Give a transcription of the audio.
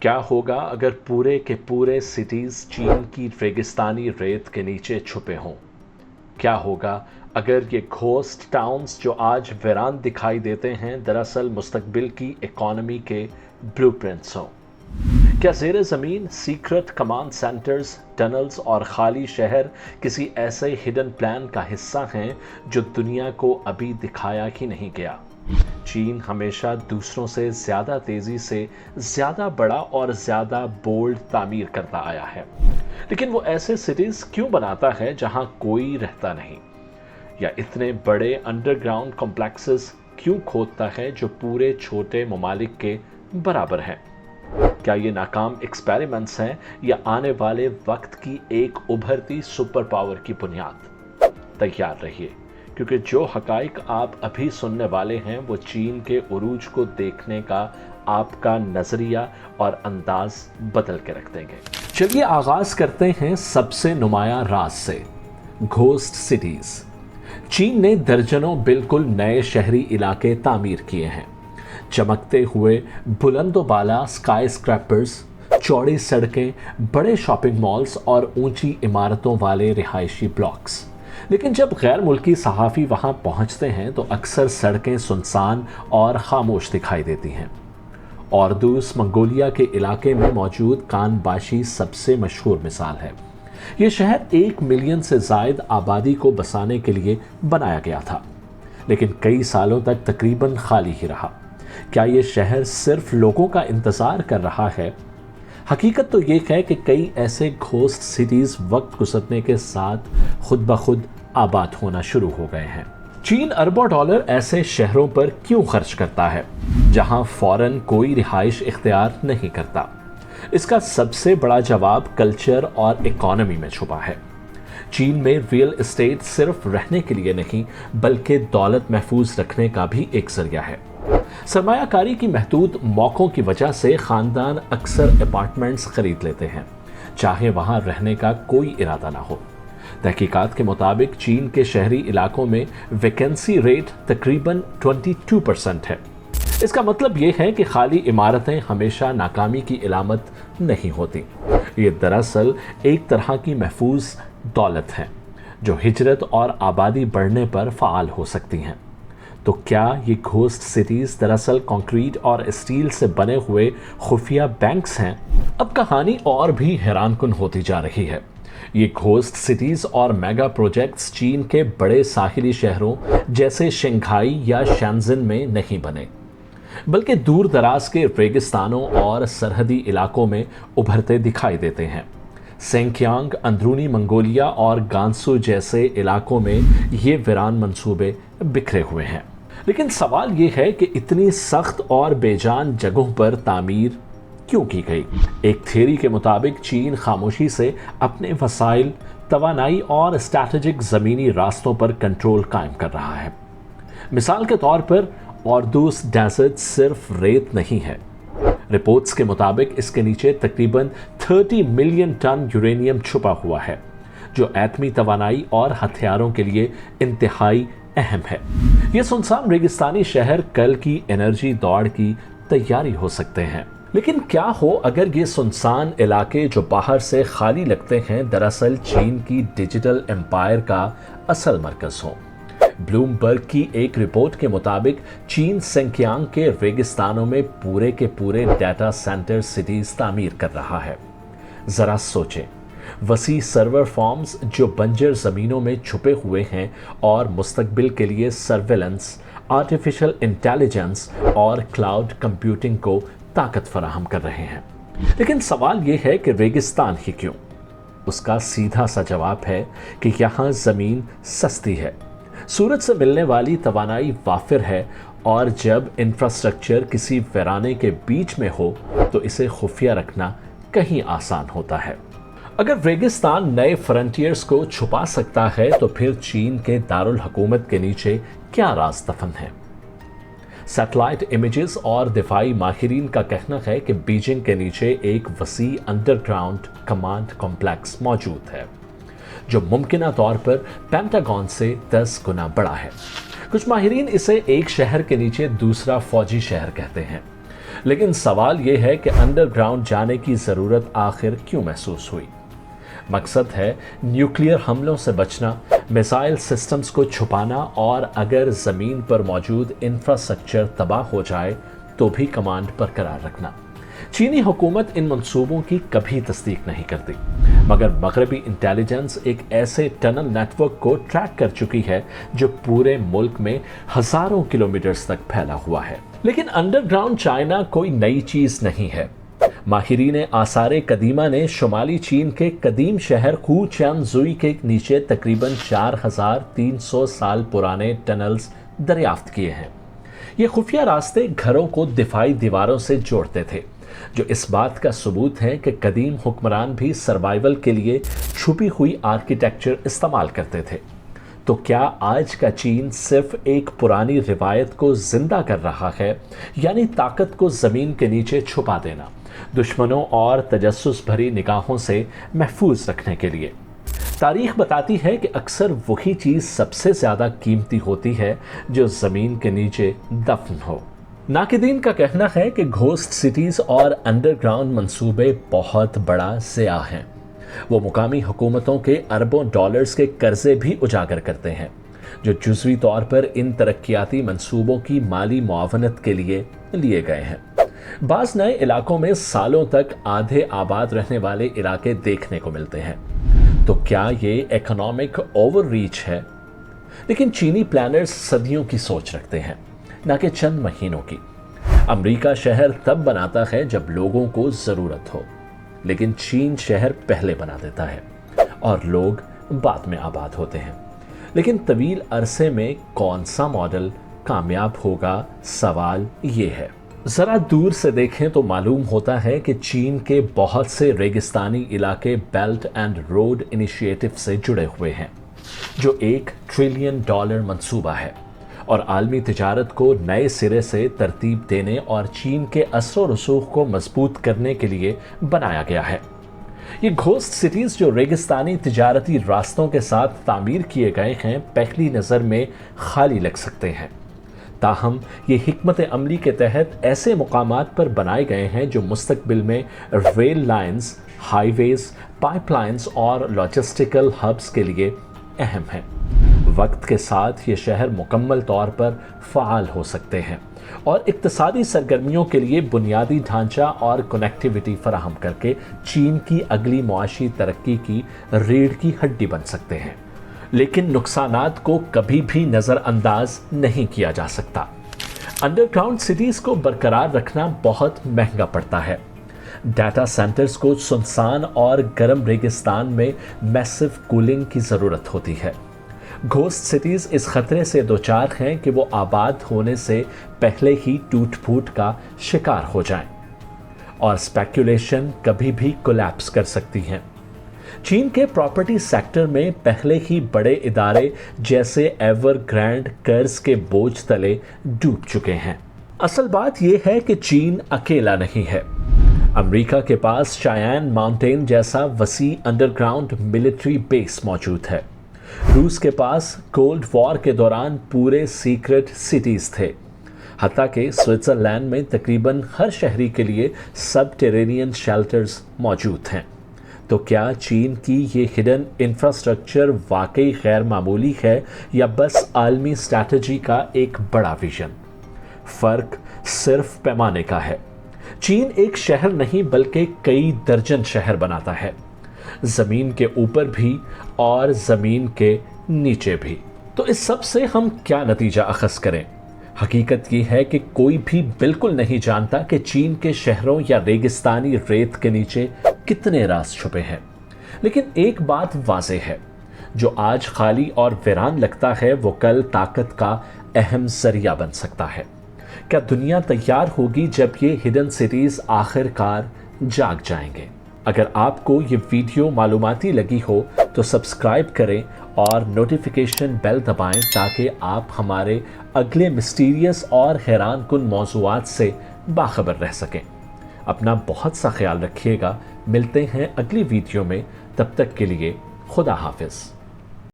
کیا ہوگا اگر پورے کے پورے سٹیز چین کی ریگستانی ریت کے نیچے چھپے ہوں؟ کیا ہوگا اگر یہ گھوسٹ ٹاؤنز جو آج ویران دکھائی دیتے ہیں دراصل مستقبل کی اکانومی کے بلو پرنٹس ہوں؟ کیا زیر زمین سیکرٹ کمانڈ سینٹرز، ٹنلز اور خالی شہر کسی ایسے ہڈن پلان کا حصہ ہیں جو دنیا کو ابھی دکھایا ہی نہیں گیا؟ چین ہمیشہ دوسروں سے زیادہ تیزی سے زیادہ بڑا اور زیادہ بولڈ تعمیر کرتا آیا ہے، لیکن وہ ایسے سٹیز کیوں بناتا ہے جہاں کوئی رہتا نہیں؟ یا اتنے بڑے انڈر گراؤنڈ کمپلیکسز کیوں کھودتا ہے جو پورے چھوٹے ممالک کے برابر ہیں؟ کیا یہ ناکام ایکسپیریمنٹس ہیں یا آنے والے وقت کی ایک ابھرتی سپر پاور کی بنیاد؟ تیار رہیے، کیونکہ جو حقائق آپ ابھی سننے والے ہیں وہ چین کے عروج کو دیکھنے کا آپ کا نظریہ اور انداز بدل کے رکھ دیں گے۔ چلیے آغاز کرتے ہیں سب سے نمایاں راز سے، گھوسٹ سٹیز۔ چین نے درجنوں بالکل نئے شہری علاقے تعمیر کیے ہیں، چمکتے ہوئے بلند و بالا سکائی اسکریپرز، چوڑی سڑکیں، بڑے شاپنگ مالز اور اونچی عمارتوں والے رہائشی بلاکس۔ لیکن جب غیر ملکی صحافی وہاں پہنچتے ہیں تو اکثر سڑکیں سنسان اور خاموش دکھائی دیتی ہیں۔ اوردوس منگولیا کے علاقے میں موجود کان باشی سب سے مشہور مثال ہے۔ یہ شہر 1 ملین سے زائد آبادی کو بسانے کے لیے بنایا گیا تھا، لیکن کئی سالوں تک تقریباً خالی ہی رہا۔ کیا یہ شہر صرف لوگوں کا انتظار کر رہا ہے؟ حقیقت تو یہ ہے کہ کئی ایسے گھوسٹ سٹیز وقت گزرنے کے ساتھ خود بخود آباد ہونا شروع ہو گئے ہیں۔ چین اربوں ڈالر ایسے شہروں پر کیوں خرچ کرتا ہے جہاں فوراً کوئی رہائش اختیار نہیں کرتا؟ اس کا سب سے بڑا جواب کلچر اور اکانومی میں چھپا ہے۔ چین میں ریئل اسٹیٹ صرف رہنے کے لیے نہیں بلکہ دولت محفوظ رکھنے کا بھی ایک ذریعہ ہے۔ سرمایہ کاری کی محدود موقعوں کی وجہ سے خاندان اکثر اپارٹمنٹس خرید لیتے ہیں، چاہے وہاں رہنے کا کوئی ارادہ نہ ہو۔ تحقیقات کے مطابق چین کے شہری علاقوں میں ویکنسی ریٹ تقریباً 22% ہے۔ اس کا مطلب یہ ہے کہ خالی عمارتیں ہمیشہ ناکامی کی علامت نہیں ہوتی۔ یہ دراصل ایک طرح کی محفوظ دولت ہے جو ہجرت اور آبادی بڑھنے پر فعال ہو سکتی ہیں۔ تو کیا یہ گھوسٹ سٹیز دراصل کنکریٹ اور اسٹیل سے بنے ہوئے خفیہ بینکس ہیں؟ اب کہانی اور بھی حیران کن ہوتی جا رہی ہے۔ یہ گھوسٹ سٹیز اور میگا پروجیکٹس چین کے بڑے ساحلی شہروں جیسے شنگھائی یا شینزن میں نہیں بنے، بلکہ دور دراز کے ریگستانوں اور سرحدی علاقوں میں ابھرتے دکھائی دیتے ہیں۔ سینکیانگ، اندرونی منگولیا اور گانسو جیسے علاقوں میں یہ ویران منصوبے بکھرے ہوئے ہیں۔ لیکن سوال یہ ہے کہ اتنی سخت اور بے جان جگہوں پر تعمیر کیوں کی گئی؟ ایک تھیوری کے مطابق چین خاموشی سے اپنے وسائل، توانائی اور اسٹریٹجک زمینی راستوں پر کنٹرول قائم کر رہا ہے۔ مثال کے طور پر اوردوس ڈیزرٹ صرف ریت نہیں ہے۔ رپورٹس کے مطابق اس کے نیچے تقریباً 30 ملین ٹن یورینیم چھپا ہوا ہے، جو ایٹمی توانائی اور ہتھیاروں کے لیے انتہائی اہم ہے۔ یہ سنسان ریگستانی شہر کل کی انرجی دوڑ کی تیاری ہو سکتے ہیں۔ لیکن کیا ہو اگر یہ سنسان علاقے جو باہر سے خالی لگتے ہیں دراصل چین کی ڈیجیٹل امپائر کا اصل مرکز ہو؟ بلومبرگ کی ایک رپورٹ کے مطابق چین سینکیانگ کے ریگستانوں میں پورے کے پورے ڈیٹا سینٹر سٹیز تعمیر کر رہا ہے۔ ذرا سوچیں، وسیع سرور فارمز جو بنجر زمینوں میں چھپے ہوئے ہیں اور مستقبل کے لیے سرویلنس، آرٹیفیشل انٹیلیجنس اور کلاؤڈ کمپیوٹنگ کو طاقت فراہم کر رہے ہیں۔ لیکن سوال یہ ہے کہ ریگستان ہی کیوں؟ اس کا سیدھا سا جواب ہے کہ یہاں زمین سستی ہے، سورج سے ملنے والی توانائی وافر ہے، اور جب انفراسٹرکچر کسی ویرانے کے بیچ میں ہو تو اسے خفیہ رکھنا کہیں آسان ہوتا ہے۔ اگر ریگستان نئے فرنٹیئرز کو چھپا سکتا ہے تو پھر چین کے دارالحکومت کے نیچے کیا راز دفن ہے؟ سیٹلائٹ امیجز اور دفاعی ماہرین کا کہنا ہے کہ بیجنگ کے نیچے ایک وسیع انڈر گراؤنڈ کمانڈ کمپلیکس موجود ہے، جو ممکنہ طور پر پینٹاگون سے 10 گنا بڑا ہے۔ کچھ ماہرین اسے ایک شہر کے نیچے دوسرا فوجی شہر کہتے ہیں۔ लेकिन सवाल ये है कि अंडरग्राउंड जाने की ज़रूरत आखिर क्यों महसूस हुई? मकसद है न्यूक्लियर हमलों से बचना, मिसाइल सिस्टम्स को छुपाना और अगर ज़मीन पर मौजूद इंफ्रास्ट्रक्चर तबाह हो जाए तो भी कमांड बरकरार रखना। चीनी हुकूमत इन मंसूबों की कभी तस्दीक नहीं करती, मगर मगरबी इंटेलिजेंस एक ऐसे टनल नेटवर्क को ट्रैक कर चुकी है जो पूरे मुल्क में हजारों किलोमीटर्स तक फैला हुआ है। लेकिन अंडरग्राउंड चाइना कोई नई चीज नहीं है। माहिरीन आसारे कदीमा ने शुमाली चीन के कदीम शहर हू चैनजुई के नीचे तकरीबन 4300 साल पुराने टनल्स दरियाफ्त किए हैं। ये खुफिया रास्ते घरों को दिफाई दीवारों से जोड़ते थे, जो इस बात का सबूत है कि कदीम हुक्मरान भी सर्वाइवल के लिए छुपी हुई आर्किटेक्चर इस्तेमाल करते थे। तो क्या आज का चीन सिर्फ एक पुरानी रिवायत को जिंदा कर रहा है, यानी ताकत को ज़मीन के नीचे छुपा देना, दुश्मनों और तजस्सुस भरी निगाहों से महफूज रखने के लिए? तारीख बताती है कि अक्सर वही चीज़ सबसे ज़्यादा कीमती होती है जो ज़मीन के नीचे दफन हो। नाकिदीन का कहना है कि घोस्ट सिटीज़ और अंडरग्राउंड मंसूबे बहुत बड़ा ज़िया हैं। वो मुकामी हुकूमतों के अरबों डॉलर्स के कर्जे भी उजागर करते हैं, जो जुज़वी तौर पर इन तरक्याती मंसूबों की माली मुआवनत के लिए गए हैं। बाज़ नए इलाकों में सालों तक आधे आबाद रहने वाले इलाके देखने को मिलते हैं। तो क्या ये इकोनॉमिक ओवररीच है? लेकिन चीनी प्लानर्स सदियों की सोच रखते हैं, ना कि चंद महीनों की। अमेरिका शहर तब बनाता है जब लोगों को ज़रूरत हो, लेकिन चीन शहर पहले बना देता है और लोग बाद में आबाद होते हैं। लेकिन तवील अरसे में कौन सा मॉडल कामयाब होगा, सवाल ये है। ज़रा दूर से देखें तो मालूम होता है कि चीन के बहुत से रेगिस्तानी इलाके बेल्ट एंड रोड इनिशिएटिव से जुड़े हुए हैं, जो $1 ट्रिलियन मंसूबा है और आलमी तिजारत को नए सिरे से तरतीब देने और चीन के असर व रसूख को मजबूत करने के लिए बनाया गया है। ये घोस्ट सिटीज़ जो रेगिस्तानी तिजारती रास्तों के साथ तामीर किए गए हैं, पहली नज़र में खाली लग सकते हैं, ताहम ये हिकमत अमली के तहत ऐसे मुकामात पर बनाए गए हैं जो मुस्तकबिल में रेल लाइन्स, हाईवेज, पाइपलाइंस और लॉजिस्टिकल हब्स के लिए अहम हैं। वक्त के साथ ये शहर मुकम्मल तौर पर फ़ाल हो सकते हैं और इक्तिसादी सरगर्मियों के लिए बुनियादी ढांचा और कनेक्टिविटी फराहम करके चीन की अगली मुआशी तरक्की की रीढ़ की हड्डी बन सकते हैं। लेकिन नुकसानात को कभी भी नज़रअंदाज नहीं किया जा सकता। अंडरग्राउंड सिटीज़ को बरकरार रखना बहुत महंगा पड़ता है। डाटा सेंटर्स को सुनसान और गर्म रेगिस्तान में मैसिव कूलिंग की ज़रूरत होती है। घोस्ट सिटीज़ इस खतरे से दोचार हैं कि वो आबाद होने से पहले ही टूट फूट का शिकार हो जाएं और स्पेकुलेशन कभी भी कोलैप्स कर सकती हैं। चीन के प्रॉपर्टी सेक्टर में पहले ही बड़े इदारे जैसे एवरग्रैंड कर्ज के बोझ तले डूब चुके हैं। असल बात यह है कि चीन अकेला नहीं है। अमेरिका के पास चायन माउंटेन जैसा वसी अंडरग्राउंड मिलिट्री बेस मौजूद है। रूस के पास कोल्ड वॉर के दौरान पूरे सीक्रेट सिटीज़ थे। हत्ता के स्विट्ज़रलैंड में तकरीबन हर शहरी के लिए सबटेरेनियन शेल्टर्स मौजूद हैं। तो क्या चीन की ये हिडन इंफ्रास्ट्रक्चर वाकई गैर मामूली है या बस आलमी स्ट्रैटेजी का एक बड़ा विजन? फ़र्क सिर्फ पैमाने का है। चीन एक शहर नहीं बल्कि कई दर्जन शहर बनाता है, ज़मीन के ऊपर भी और ज़मीन के नीचे भी। तो इस सब से हम क्या नतीजा अखज़ करें? हकीकत ये है कि कोई भी बिल्कुल नहीं जानता कि चीन के शहरों या रेगिस्तानी रेत के नीचे कितने राज छुपे हैं। लेकिन एक बात वाज़ेह है, जो आज खाली और वीरान लगता है वो कल ताकत का अहम जरिया बन सकता है। क्या दुनिया तैयार होगी जब ये हिडन सिटीज़ आखिरकार जाग जाएंगे? अगर आपको ये वीडियो मालूमाती लगी हो तो सब्सक्राइब करें और नोटिफिकेशन बेल दबाएं ताकि आप हमारे अगले मिस्टीरियस और हैरान कुन मौज़ूआत से बाखबर रह सकें। अपना बहुत सा ख्याल रखिएगा। मिलते हैं अगली वीडियो में, तब तक के लिए खुदा हाफिज़।